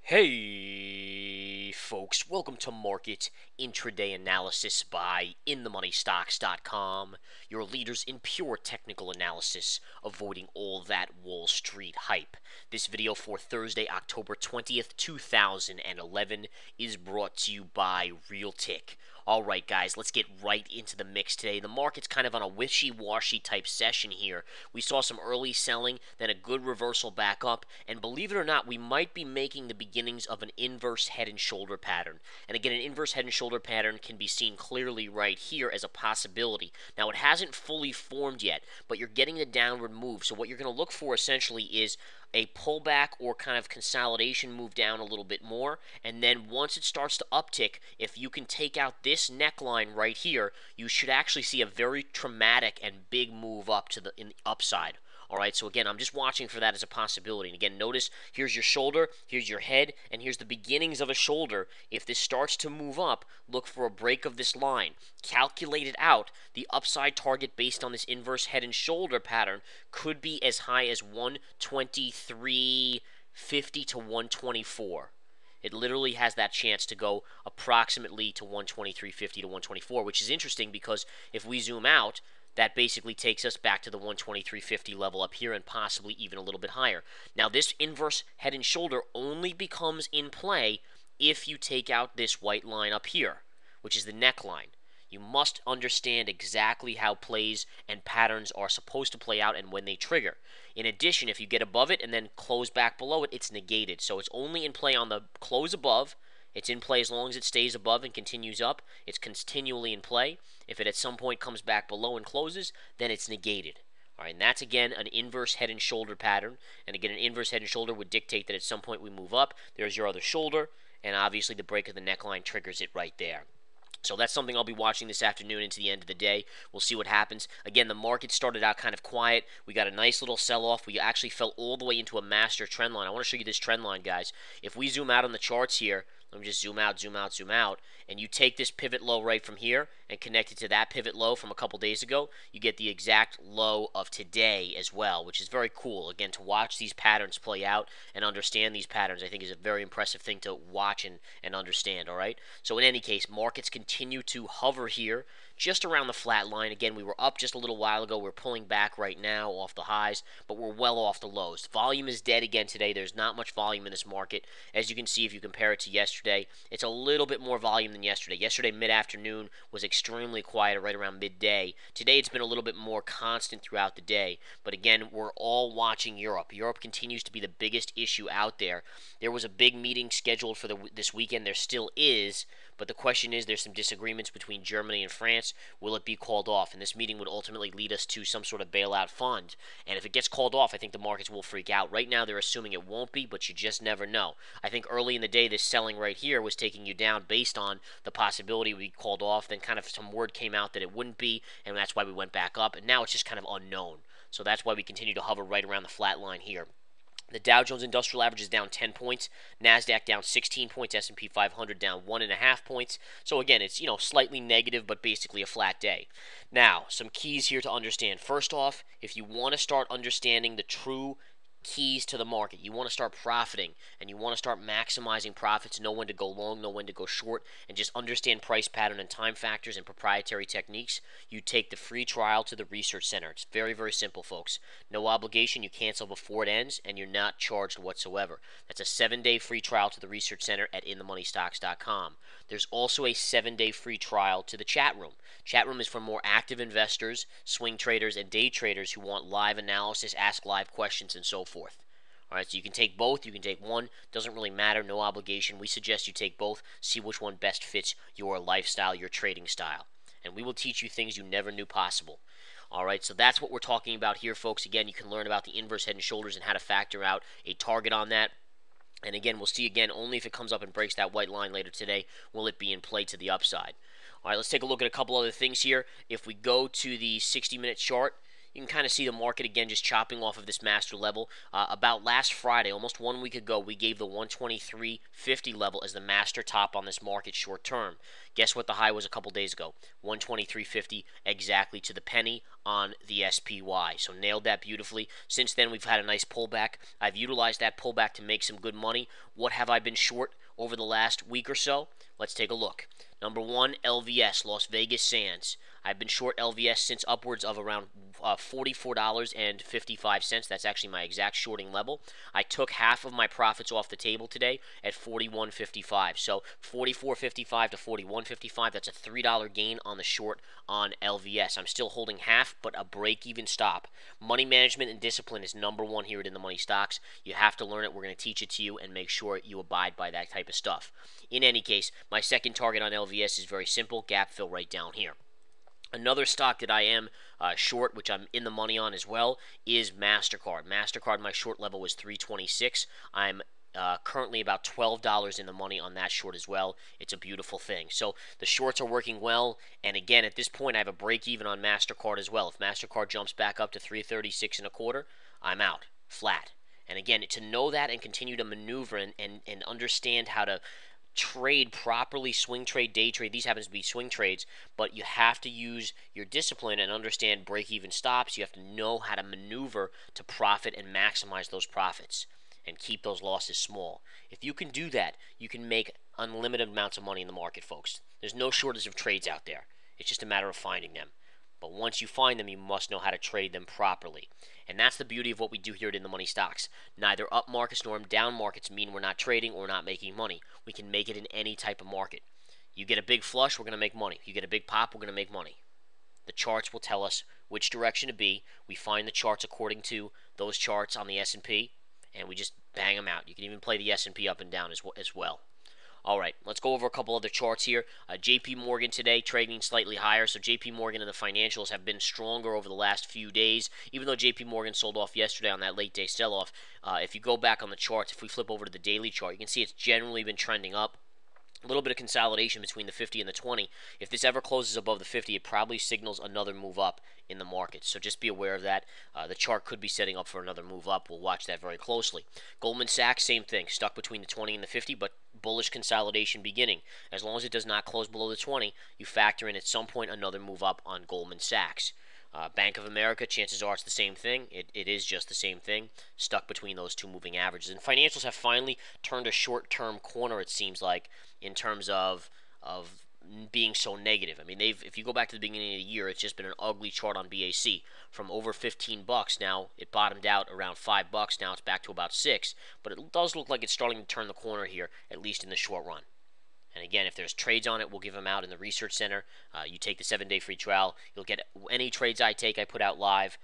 Hey folks, welcome to Market Intraday Analysis by InTheMoneyStocks.com, your leaders in pure technical analysis, avoiding all that Wall Street hype. This video for Thursday, October 20th, 2011 is brought to you by RealTick. Alright guys, let's get right into the mix today. The market's kind of on a wishy-washy type session here. We saw some early selling, then a good reversal back up, and believe it or not, we might be making the beginnings of an inverse head and shoulder pattern. And again, an inverse head and shoulder pattern can be seen clearly right here as a possibility. Now, it hasn't fully formed yet, but you're getting the downward move. So what you're going to look for essentially is a pullback or kind of consolidation move down a little bit more, and then once it starts to uptick, if you can take out this neckline right here, you should actually see a very dramatic and big move up to the upside. Alright, so again, I'm just watching for that as a possibility. And again, notice here's your shoulder, here's your head, and here's the beginnings of a shoulder. If this starts to move up, look for a break of this line. Calculate it out. The upside target based on this inverse head and shoulder pattern could be as high as 123.50 to 124. It literally has that chance to go approximately to 123.50 to 124, which is interesting because if we zoom out, that basically takes us back to the 123.50 level up here and possibly even a little bit higher. Now, this inverse head and shoulder only becomes in play if you take out this white line up here, which is the neckline. You must understand exactly how plays and patterns are supposed to play out and when they trigger. In addition, if you get above it and then close back below it, it's negated. So it's only in play on the close above. It's in play as long as it stays above and continues up. It's continually in play. If it at some point comes back below and closes, then it's negated. All right, and that's, again, an inverse head and shoulder pattern. And, again, an inverse head and shoulder would dictate that at some point we move up. There's your other shoulder, and obviously the break of the neckline triggers it right there. So that's something I'll be watching this afternoon into the end of the day. We'll see what happens. Again, the market started out kind of quiet. We got a nice little sell-off. We actually fell all the way into a master trend line. I want to show you this trend line, guys. If we zoom out on the charts here, let me just zoom out, zoom out, zoom out, and you take this pivot low right from here and connect it to that pivot low from a couple days ago, you get the exact low of today as well, which is very cool. Again, to watch these patterns play out and understand these patterns, I think is a very impressive thing to watch and understand, all right? So in any case, markets continue to hover here just around the flat line. Again, we were up just a little while ago. We're pulling back right now off the highs, but we're well off the lows. Volume is dead again today. There's not much volume in this market. As you can see, if you compare it to yesterday, it's a little bit more volume than yesterday. Yesterday, mid-afternoon, was extremely quiet right around midday. Today, it's been a little bit more constant throughout the day. But again, we're all watching Europe. Europe continues to be the biggest issue out there. There was a big meeting scheduled for this weekend. There still is. But the question is, there's some disagreements between Germany and France. Will it be called off? And this meeting would ultimately lead us to some sort of bailout fund. And if it gets called off, I think the markets will freak out. Right now, they're assuming it won't be, but you just never know. I think early in the day, this selling right here was taking you down based on the possibility we called off. Then kind of some word came out that it wouldn't be, and that's why we went back up. And now it's just kind of unknown. So that's why we continue to hover right around the flat line here. The Dow Jones Industrial Average is down 10 points, NASDAQ down 16 points, S&P 500 down 1.5 points. So again, it's, slightly negative, but basically a flat day. Now, some keys here to understand. First off, if you want to start understanding the true keys to the market, you want to start profiting and you want to start maximizing profits, know when to go long, know when to go short, and just understand price pattern and time factors and proprietary techniques, you take the free trial to the research center. It's very, very simple, folks. No obligation. You cancel before it ends and you're not charged whatsoever. That's a 7-day free trial to the research center at InTheMoneyStocks.com. There's also a 7-day free trial to the chat room. Chat room is for more active investors, swing traders, and day traders who want live analysis, ask live questions, and so forth. All right, so you can take both. You can take one. Doesn't really matter. No obligation. We suggest you take both. See which one best fits your lifestyle, your trading style. And we will teach you things you never knew possible. All right, so that's what we're talking about here, folks. Again, you can learn about the inverse head and shoulders and how to factor out a target on that. And again, we'll see again only if it comes up and breaks that white line later today will it be in play to the upside. All right, let's take a look at a couple other things here. If we go to the 60-minute chart, you can kind of see the market again just chopping off of this master level. About last Friday, almost 1 week ago, we gave the 123.50 level as the master top on this market short term. Guess what the high was a couple days ago? 123.50 exactly to the penny on the SPY. So nailed that beautifully. Since then, we've had a nice pullback. I've utilized that pullback to make some good money. What have I been short over the last week or so? Let's take a look. Number one, LVS, Las Vegas Sands. I've been short LVS since upwards of around $44.55. That's actually my exact shorting level. I took half of my profits off the table today at $41.55. So $44.55 to $41.55. That's a $3 gain on the short on LVS. I'm still holding half, but a break-even stop. Money management and discipline is number one here at In the Money Stocks. You have to learn it. We're going to teach it to you and make sure you abide by that type of stuff. In any case, my second target on LVS is very simple. Gap fill right down here. Another stock that I am short, which I'm in the money on as well, is MasterCard. MasterCard, my short level was $3.26. I'm currently about $12 in the money on that short as well. It's a beautiful thing. So the shorts are working well, and again, at this point, I have a break even on MasterCard as well. If MasterCard jumps back up to $3.36.25, I'm out, flat. And again, to know that and continue to maneuver and understand how to trade properly, swing trade, day trade. These happens to be swing trades, but you have to use your discipline and understand break-even stops. You have to know how to maneuver to profit and maximize those profits and keep those losses small. If you can do that, you can make unlimited amounts of money in the market, folks. There's no shortage of trades out there. It's just a matter of finding them. But once you find them, you must know how to trade them properly. And that's the beauty of what we do here at In the Money Stocks. Neither up markets nor down markets mean we're not trading or not making money. We can make it in any type of market. You get a big flush, we're going to make money. You get a big pop, we're going to make money. The charts will tell us which direction to be. We find the charts according to those charts on the S&P, and we just bang them out. You can even play the S&P up and down as well. All right, let's go over a couple other charts here. JP Morgan today trading slightly higher. So JP Morgan and the financials have been stronger over the last few days. Even though JP Morgan sold off yesterday on that late day sell-off, if you go back on the charts, if we flip over to the daily chart, you can see it's generally been trending up. A little bit of consolidation between the 50 and the 20. If this ever closes above the 50, it probably signals another move up in the market. So just be aware of that. The chart could be setting up for another move up. We'll watch that very closely. Goldman Sachs, same thing. Stuck between the 20 and the 50, but bullish consolidation beginning. As long as it does not close below the 20, you factor in at some point another move up on Goldman Sachs. Bank of America, chances are it's the same thing. It is just the same thing, stuck between those two moving averages. And financials have finally turned a short-term corner, it seems like, in terms of being so negative. I mean, if you go back to the beginning of the year, it's just been an ugly chart on BAC. From over 15 bucks, now it bottomed out around 5 bucks. Now it's back to about 6, but it does look like it's starting to turn the corner here, at least in the short run. And again, if there's trades on it, we'll give them out in the Research Center. You take the 7-day free trial. You'll get any trades I take, I put out live.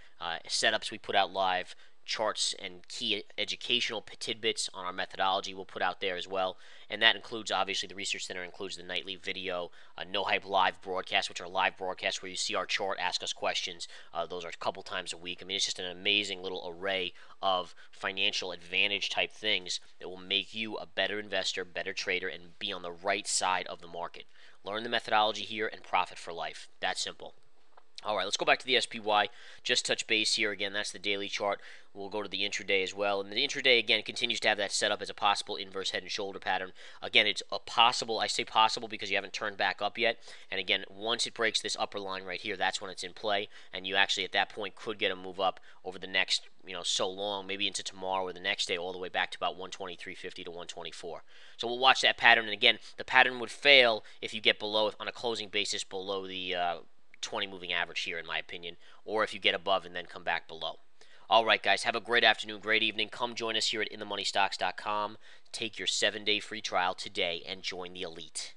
Setups we put out live. Charts and key educational tidbits on our methodology we'll put out there as well. And that includes, obviously, the Research Center includes the nightly video, No Hype live broadcasts, which are live broadcasts where you see our chart, ask us questions. Those are a couple times a week. I mean, it's just an amazing little array of financial advantage type things that will make you a better investor, better trader, and be on the right side of the market. Learn the methodology here and profit for life. That simple. All right, let's go back to the SPY. Just touch base here again. That's the daily chart. We'll go to the intraday as well. And the intraday, again, continues to have that set up as a possible inverse head and shoulder pattern. Again, it's a possible. I say possible because you haven't turned back up yet. And again, once it breaks this upper line right here, that's when it's in play. And you actually, at that point, could get a move up over the next, so long, maybe into tomorrow or the next day, all the way back to about 123.50 to 124. So we'll watch that pattern. And again, the pattern would fail if you get below, on a closing basis, below the 20 moving average here, in my opinion, or if you get above and then come back below. All right, guys, have a great afternoon, great evening. Come join us here at InTheMoneyStocks.com. Take your 7-day free trial today and join the elite.